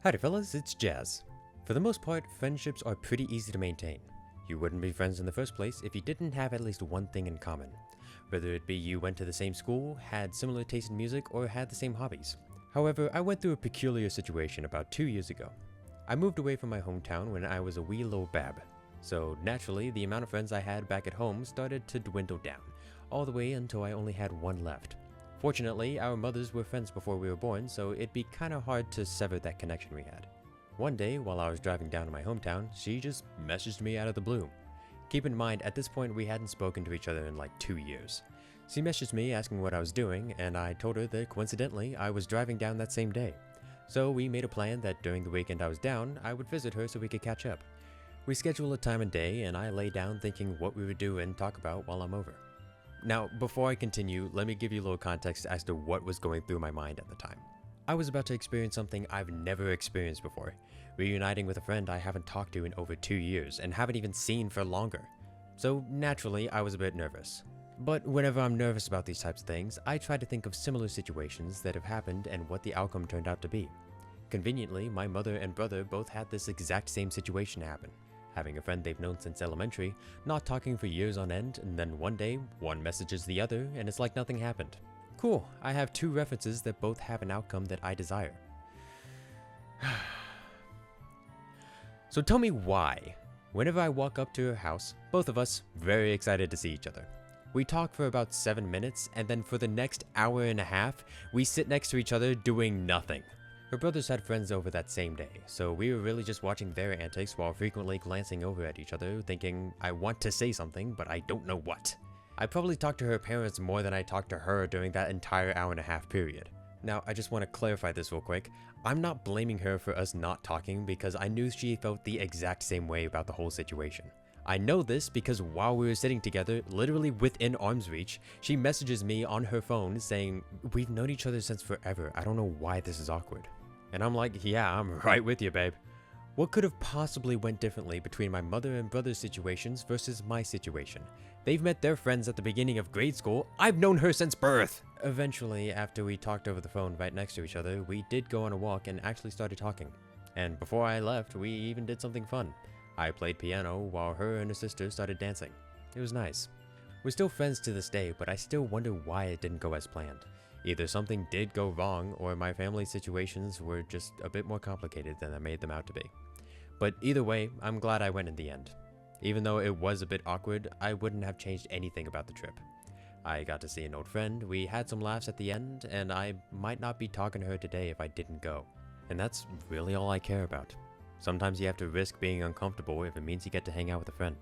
Howdy fellas, it's Jazz. For the most part, friendships are pretty easy to maintain. You wouldn't be friends in the first place if you didn't have at least one thing in common. Whether it be you went to the same school, had similar taste in music, or had the same hobbies. However, I went through a peculiar situation about 2 years ago. I moved away from my hometown when I was a wee little bab. So naturally, the amount of friends I had back at home started to dwindle down, all the way until I only had one left. Fortunately, our mothers were friends before we were born, so it'd be kinda hard to sever that connection we had. One day, while I was driving down to my hometown, she just messaged me out of the blue. Keep in mind, at this point we hadn't spoken to each other in like 2 years. She messaged me asking what I was doing, and I told her that coincidentally, I was driving down that same day. So we made a plan that during the weekend I was down, I would visit her so we could catch up. We scheduled a time and day, and I lay down thinking what we would do and talk about while I'm over. Now, before I continue, let me give you a little context as to what was going through my mind at the time. I was about to experience something I've never experienced before, reuniting with a friend I haven't talked to in over 2 years and haven't even seen for longer. So naturally, I was a bit nervous. But whenever I'm nervous about these types of things, I try to think of similar situations that have happened and what the outcome turned out to be. Conveniently, my mother and brother both had this exact same situation happen. Having a friend they've known since elementary, not talking for years on end, and then one day, one messages the other, and it's like nothing happened. Cool, I have 2 references that both have an outcome that I desire. So tell me why. Whenever I walk up to her house, both of us very excited to see each other. We talk for about 7 minutes, and then for the next hour and a half, we sit next to each other doing nothing. Her brothers had friends over that same day, so we were really just watching their antics while frequently glancing over at each other, thinking, I want to say something, but I don't know what. I probably talked to her parents more than I talked to her during that entire hour and a half period. Now, I just want to clarify this real quick. I'm not blaming her for us not talking because I knew she felt the exact same way about the whole situation. I know this because while we were sitting together, literally within arm's reach, she messages me on her phone saying, we've known each other since forever, I don't know why this is awkward. And I'm like, yeah, I'm right with you, babe. What could have possibly went differently between my mother and brother's situations versus my situation? They've met their friends at the beginning of grade school. I've known her since birth. Eventually, after we talked over the phone right next to each other, we did go on a walk and actually started talking. And before I left, we even did something fun. I played piano while her and her sister started dancing. It was nice. We're still friends to this day, but I still wonder why it didn't go as planned. Either something did go wrong, or my family situations were just a bit more complicated than I made them out to be. But either way, I'm glad I went in the end. Even though it was a bit awkward, I wouldn't have changed anything about the trip. I got to see an old friend, we had some laughs at the end, and I might not be talking to her today if I didn't go. And that's really all I care about. Sometimes you have to risk being uncomfortable if it means you get to hang out with a friend.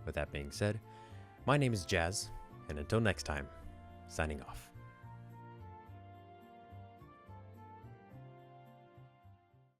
With that being said, my name is Jazz, and until next time, signing off.